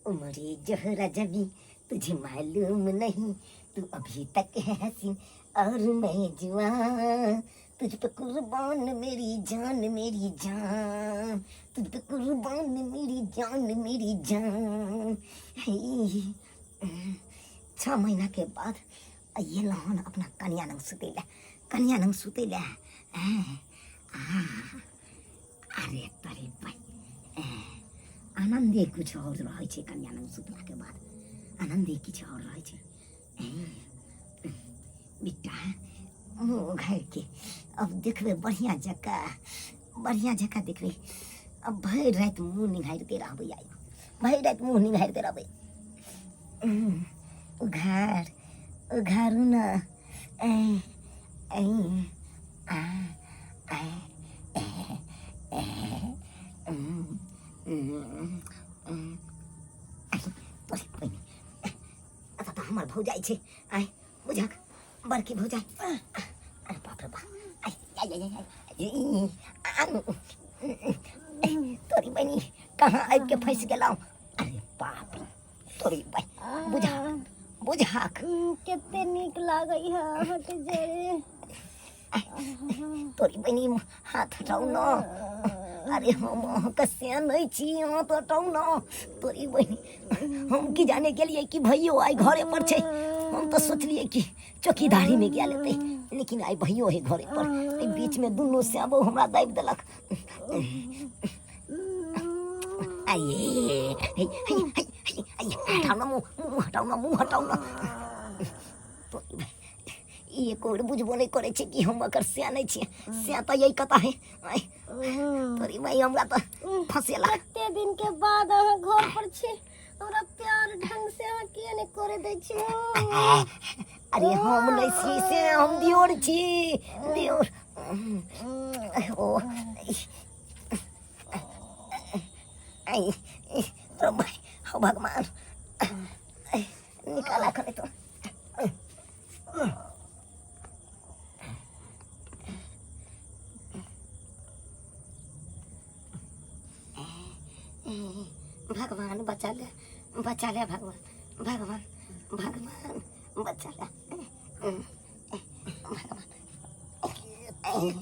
उम्रे जोहरा जबी तुझे मालूम नहीं, तू अभी तक है हसीन और मैं जुआन। तुझ पे कुर्बान मेरी जान मेरी जान, तुझ पे कुर्बान मेरी जान। 6 महीना के बाद ये लहन अपना कन्या नंग सुतेला। अरे तरे भाई आनंदे कुछ और रहे छे। कन्या नंग सुतला के बाद आनंदे कुछ और रहे छे। बेटा मुँह घर के अब देखबे बढ़िया जगह देखबे। अब भर रात मुँह निहारते रहबे। भर रात मुँह निहारते रहबे। उघार न हमार भौजाई छे। आय बुझक बड़की भौजाई। अरे बाप रे बाप। तोरी बहनी कहाँ आबि के फंस गेलौ। अरे बाप रे तोरी बहन बुझाक केते नीक लागई है। हट जे तोरी बहनी हाथ हटाऊ न। अरे हम कसिया नहीं छी हाथ हटाऊ न। तोरी बहनी हम की जाने के लिए कि भैयो आई घरे पर छे। हम तो सोचलिए कि चौकीदारी में गया लेते, लेकिन आई भैयो है घरे पर। बीच में दुनू से अब हमरा दाबि देलक। मुँह हटाऊ न। ये कोई बुझबो नहीं करे छे कि हम अगर सिया नहीं छिए। सिया तो यही कथा है। तोरी भाई हमरा तो फसेला। कते दिन के बाद अहाँ घर पर छी, हमरा प्यार ढंग से अहाँ किए नहीं करे दै छी। अरे हम नहीं छी से हम दियोर छी। दियोर ओ तो भाई हो भगवान निकाला करे तो। भगवान बचा ले भगवान बचा ले भगवान।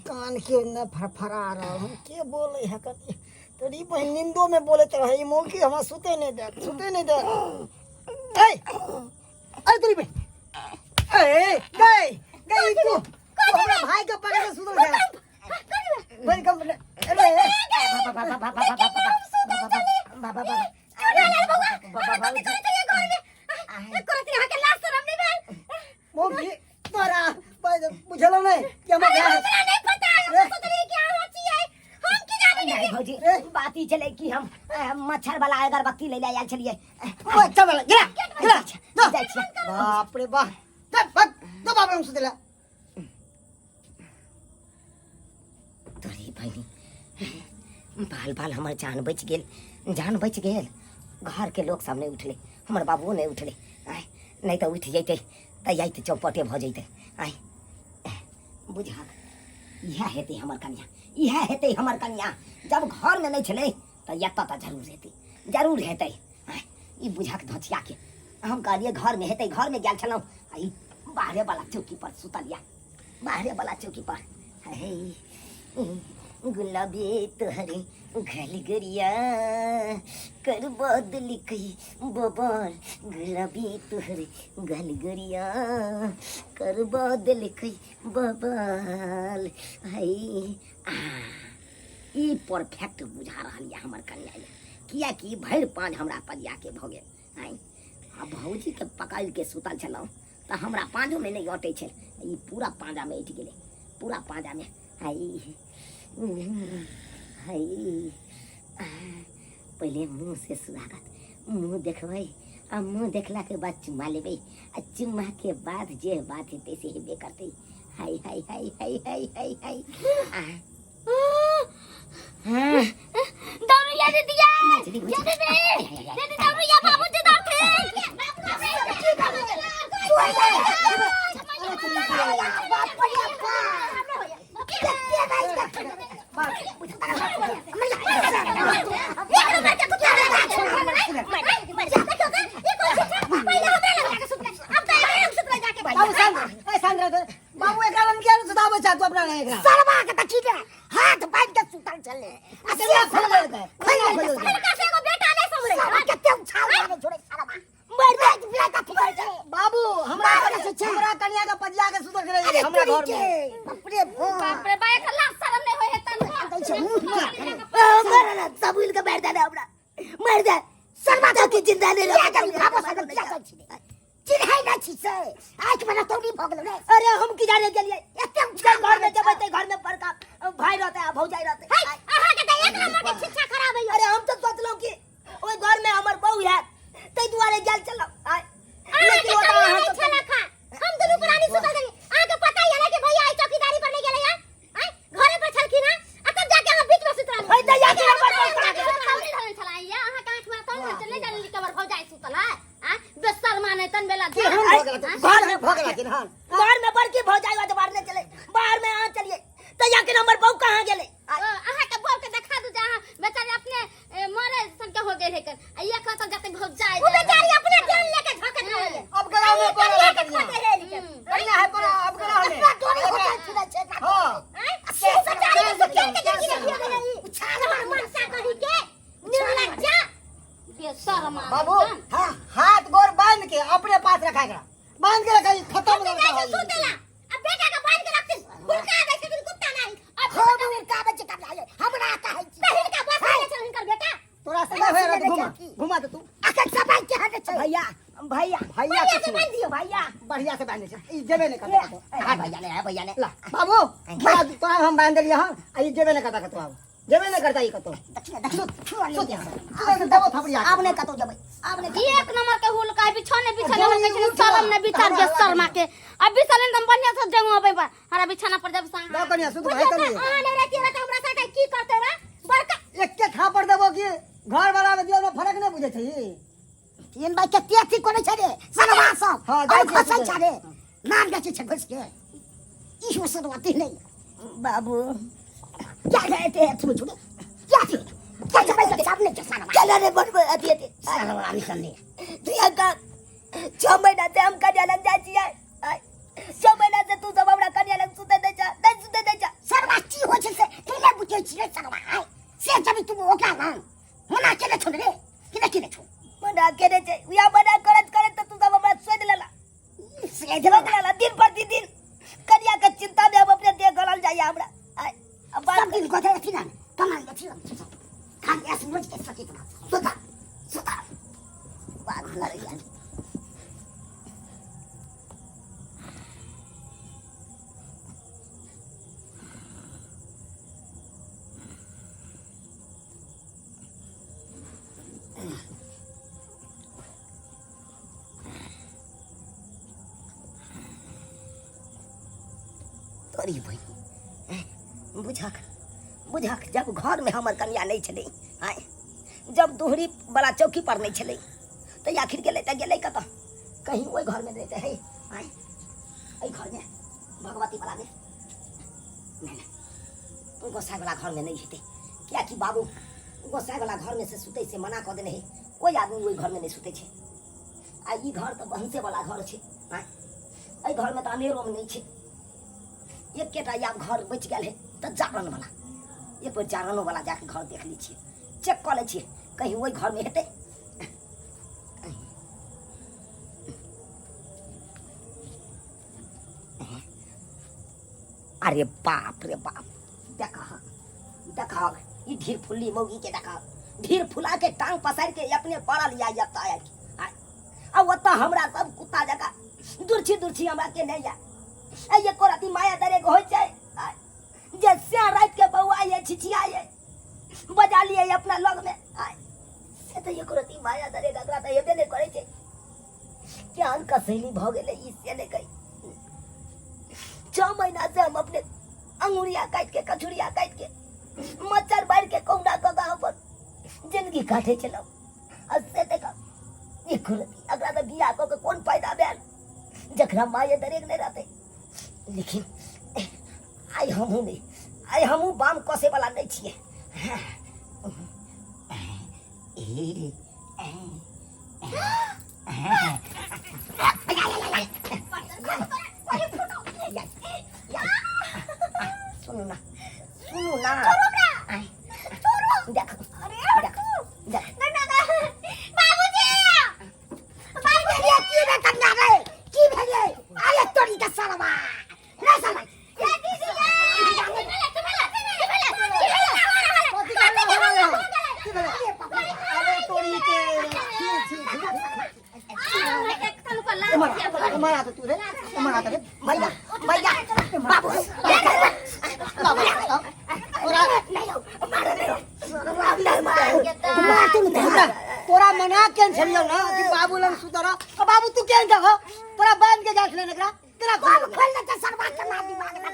कान के न फरफरा रहा हूँ के बोले है कभी। तोरी बहन नींदो में बोले तो रही मौकी हम सुते नहीं दे। अरे तोरी बहन गई तू हमरा भाई के पकड़ के सुतल है। भाई कम अरे मौकी तोरा बुझलो नहीं कि हम भौजी बात ही चले कि हम मच्छर वाला अगरबत्ती ले आयल छलिए। चल गिरा बाप रे बाप। दो बाप रे सुतेला। तोरी बहनी बाल हमर जान बच गेल। घर के लोग सामने उठले, हमर बाबू नहीं उठले। आय नहीं तो उठ जैते तो यही तो चौपटे भ जैते। आय बुझा यह हेते हमर कन्या। जब घर में नहीं छले तो यत्ता तो जरूर हेते। आय ई बुझा के धचिया के हम कहलिए घर में हेते। घर में गेल छलौ आई बाहरे वाला चौकी पर सुतलिया। बाहरे वाला चौकी पर गुलाबी तोहरे घल गरिया कर बदल कई बबाल। गुलाबी तोहरे घल गरिया कर बदल कई बबाल। ई परफेक्ट बुझा रहा है हमर कन्या। किया कि भर पाँच हमरा पदिया के भ गेल। आ भौजी के पकड़ के सुतल छलौ तो हमरा पाँजो में नहीं अटे छल। ई पूरा पाँजा में उठ गेले, पूरा पाँजा में। पहले मुँह से स्वागत, मुँह देखबै आ मुँह देखला के बाद चुम्मा लेबै आ चुम्मा के बाद जे बात हेतै से हेबे करतै। हाय हाय हाय हाय हाय हाय हाय। दौड़िया दीदिया दीदी दौड़िया बाबू जी दौड़े हमरा घर में बाप रे बाप रे बाय खला शरम नहीं होय हेतन मर ना सबुल के बैठ जाना हमरा मर जा शर्मा तो की जिंदा नहीं रह चिन्हाई ना छी से आज बना तो नहीं भोगल रे अरे हम की जाने के लिए एते घर में जब ते घर में बड़का भाई रहते है भौजाई रहते आहा के त एक नंबर के शिक्षा खराब है अरे हम तो सोचलो कि ओई घर में हमर बहू है तै दुआरे गेल चलो आय लेकिन वो हम छला खा हम दुनु पुरानी सुतल गई आके पता ही है कि भैया आई चौकीदारी पर नहीं गेले यार आय घरे पर छलखी ना आ तब जाके हम बीच में सुतल होय त जाके हमर छला या आहा काठ में तो चले जाने कबर भौजाई सुतल है आ बेसर माने तन बेला घर में भोगला कि हां बाहर में बड़की भौजाई वाले बाहर नहीं चले बाहर में आ चलिए तो जाके नंबर बहू कहां गेले आहा के बहू के देखा दू जहां बेचारे अपने मरे सन के हो गए है कर आ एक तो जाते भौजाई वो बेचारी अपने जान लेके झोकत रहे अब गला में बोला कन्या है पर अब गला में दोरी होता छुड़ा छे हां से सचारी से के उछाल मार मनसा कही के निर्लज्जा बेसर मान बाबू हां हाथ गोर बांध के अपने पास रखा करा बांध के रखा खत्म हो गया सुतेला अब बेटा का बांध के रखते हुनका देखे दिन कुत्ता नहीं अब हम इनका बच्चे कब लाए हमरा आता है तहिन का बस ले चल इनकर बेटा तोरा से होय रहा घुमा दे तू अकल सब के हाथ से भैया भैया भैया से बांध दियो भैया बढ़िया से बांध दे ई जेबे नहीं करता तो हां भैया ने ला बाबू तोरा हम बांध लिया हां ई जेबे नहीं करता तो जेबे नहीं करता ई कतो दक्षिण दबो थपड़िया आपने कतो जबै आपने एक नंबर के हुल का बिछौने बिछौने में कैसे शर्म ने बिचार के शर्मा के अब बिछौने हम बढ़िया से जगह पे पर हरा बिछाना पर जब संग दो कन्या सुध भाई तनी हां नहीं रहती रहता हमरा साथ की करते रे बड़का एक के थापड़ देबो कि घर वाला में दियो में फर्क नहीं बुझे छै तीन भाई के तेती कोने छे रे सनवा सब हां जाय छै फसल छे रे नाम गछ छे घुस के ईश्वर सरवती नहीं बाबू क्या कहते हैं तुम छोड़ो क्या थी क्या भाई के सामने के सनवा चला रे बनबे अति सनवा निकलने तू का 6 महीना से हम कन्या लग जाय छियै 6 महीना से तू सब हमरा कन्या लग सुते दे जा नहीं सुते दे जा सनवा की हो छै से तू ले बुझे छियै सनवा से जब तू ओका ना मना केले छोड़ रे केले छोड़ मना केले छै या मना करत तो तू सब हमरा सोच लेला से लेला दिन प्रतिदिन कन्या के चिंता में हम अपने देह गलल जाय हमरा अब बात दिन को दे थी ना कमाल के थी खाली ऐसे मुझ के सकी तो सुता बात कर यार तोरी भाई बुझाक जब घर में हमर कन्या नहीं छले आय जब दोहरी वाला चौकी पर नहीं छले तो आखिर गेले कत कहीं ओई घर में रहते है आय ए घर में भगवती वाला में नहीं गोसाई वाला घर में नहीं हेते क्या कि बाबू गोसाई वाला घर में से सुते से मना कर देने है कोई आदमी ओई घर में नहीं सुते छे आ ई घर तो बहंसे वाला घर छे आय ए घर में तो अनेरो में नहीं छे एक केटा या घर बच गया है तो जागरण वाला एक बार जागरणों वाला जाके घर देख ली छे चेक कर ले छे कहीं वही घर में हेते अरे बाप रे बाप देखा ये ढीर फुल्ली मौगी के देखा ढीर फुला के टांग पसार के अपने पड़ा लिया जाता है अब वो तो हमरा सब कुत्ता जगह दुरछी हमरा के नहीं जा ये कोराती माया दरे को हो जाए जैसे रात के बउआ ये छिछिया ये बजा लिए अपना लग में आय से तो ये कोराती माया दरे गगरा तो हेबे ने करे छे जान का सहेली भ गेले ई से ने कही 6 महीना से हम अपने अंगुरिया काट के कचुरिया काट के मच्छर बार के कौड़ा का गांव पर जिंदगी काटे चलो अससे देखा ये कोराती अगला तो बिया को कौन फायदा भेल जकरा माया दरे ने रहते लेकिन आई हमू बाम कसे वाला नहीं छिए सुनो ना बाबूजी की बेटा रे की भेले आले तोरी का सालवा हमारा तो तू रे हमारा तो रे भैया भैया बाबू तोरा मना के छलियो ना कि बाबू लंग सुतरा अब बाबू तू के जगह तोरा बांध के जाख ले नकरा तेरा बाबू खोल ले त सरवा के मार दिमाग में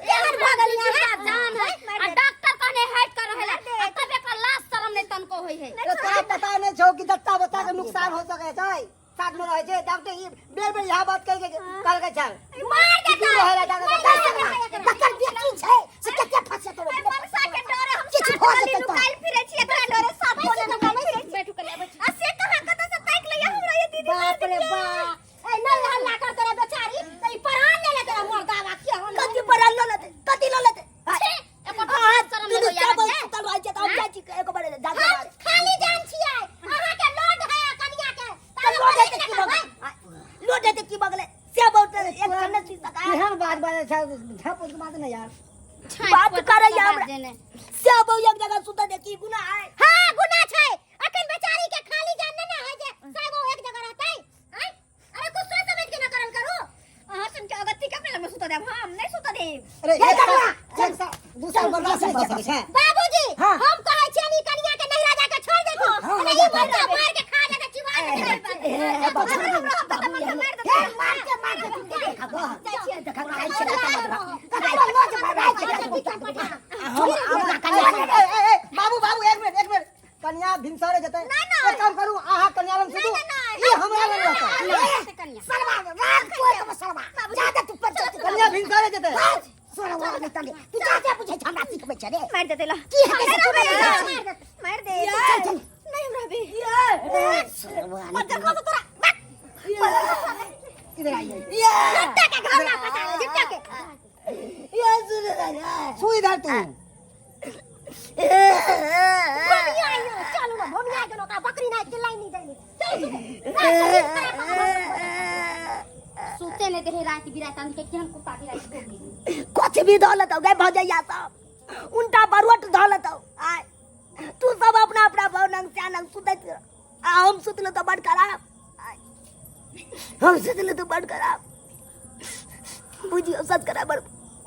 केहन भागल है जान है आ डॉक्टर कने हाइट कर रहले तब एकर लाश शरम नहीं तनको होई है तोरा पता नहीं छौ कि दत्ता बता के नुकसान हो सके छै साथ में रहे छै डॉक्टर ई बेर बेर यहां बात कह के कल के चल मार देता रहेला जाके डॉक्टर बेटी छै से कते फसे तो वर्षा के डरे हम किछ हो जेते लुकाइल फिरे छी एकरा डरे सब बोले न फिरे बैठू कर ले आ से कहां कत से ताक ले हमरा ये दीदी बाप रे बाप ए नहीं हल्ला कर तेरा बेचारी तई परान ले ले तेरा मर्दावा के हम कति परान ले लेते कति ले लेते एको हाथ शरम नहीं होया तल आइ छै त हम जाइ छी एको बार दादा खाली जान छियै अहाँ के लोड है कनिया के लोटे की बगले से बहुत एक खन्ने चीज तक केहन बात बात छै झप उस बात नहीं यार बात करे यार से बहुत एक जगह सुता देखी गुना है हां गुना छै अखन बेचारी के खाली जान न है जे सब एक जगह रहतै हैं अरे कुछ सोच समझ के न करल करू अहाँ सन के अगत्ती के में सुता देब हम नहीं सुता देब अरे एक दूसरा बर्दाश्त नहीं कर सकै छै बाबूजी हाँ। हम कहै छी नी कनिया के नहीं राजा के छोड़ देखो नहीं मरता मार के खा जाके चिवा के बाबू बाबू एक मिनट कन्या भिनसरे जते एक काम करू आहा कन्या लंग सुतू ई हमरा लंग रहता सलमा रात कोई तो सलमा ज्यादा तू पर कन्या भिनसरे जते सलमा नहीं तले तू जा पूछे हमरा सीख में चले मार दे तेला की है कैसे मार दे चल नहीं हमरा भी मत देखो तो तोरा इधर आइए जट्टा के घर में फसा ले जट्टा के ये सुई धर तू भमिया आइयो चलो ना भमिया के लोका बकरी ना चिल्लाई नहीं देली सुते ने देहे रात बिरात अंत के केहन कुत्ता बिरात कुछ भी दौलत हो गए भजैया सब उल्टा बरवट दौलत हो आय तू सब अपना अपना भवनंग चानंग सुतत आ हम सुतले तो बड़ खराब आय हम सुतले तो बड़ खराब बुझियो सच खराब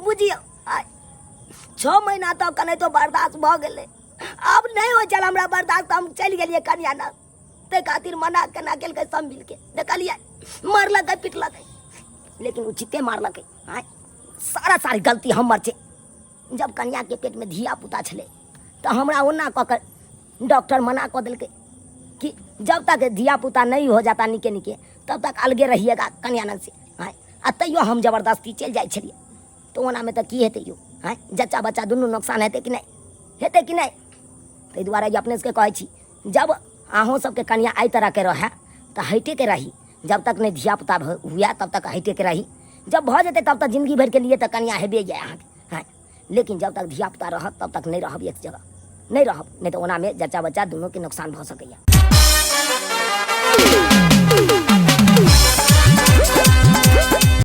बुझियो आय 6 महीना तक कने तो बर्दाश्त भ गेले अब नहीं हो चल हमरा बर्दाश्त हम चल गेलिए कन्या ना ते खातिर मना केना केल के सब मिल के देखलिए मारलक पिटलक लेकिन उचिते मारलक आय सारा सारी गलती हमर छे जब कन्या के पेट में धिया पुता छले तो हमरा ओना क के डॉक्टर मना क देलके कि जब तक धिया पुता नहीं हो जाता निके निके तब तक अलगे रहिएगा कन्या नंग से आय आ तैयो हम जबरदस्ती चल जाय छलिए तो ओना में तो की हेते यो आय जच्चा बच्चा दुनू नुकसान हेते कि नहीं हेते कि नहीं तै दुआरे अपने से कहै छी जब अहों सबके कन्या आई तरह के रहे तो हटे के रही जब तक नहीं धिया पुता हुआ तब तक हटे के रही जब भ जेते तब तक जिंदगी भर के लिए तो कन्या हेबे जाए अहाँ हाँ लेकिन जब तक धिया पुता रहत तब तक नहीं रहब एक जगह नहीं रहब नहीं तो ओना में जच्चा बच्चा दोनों के नुकसान भ सकैया।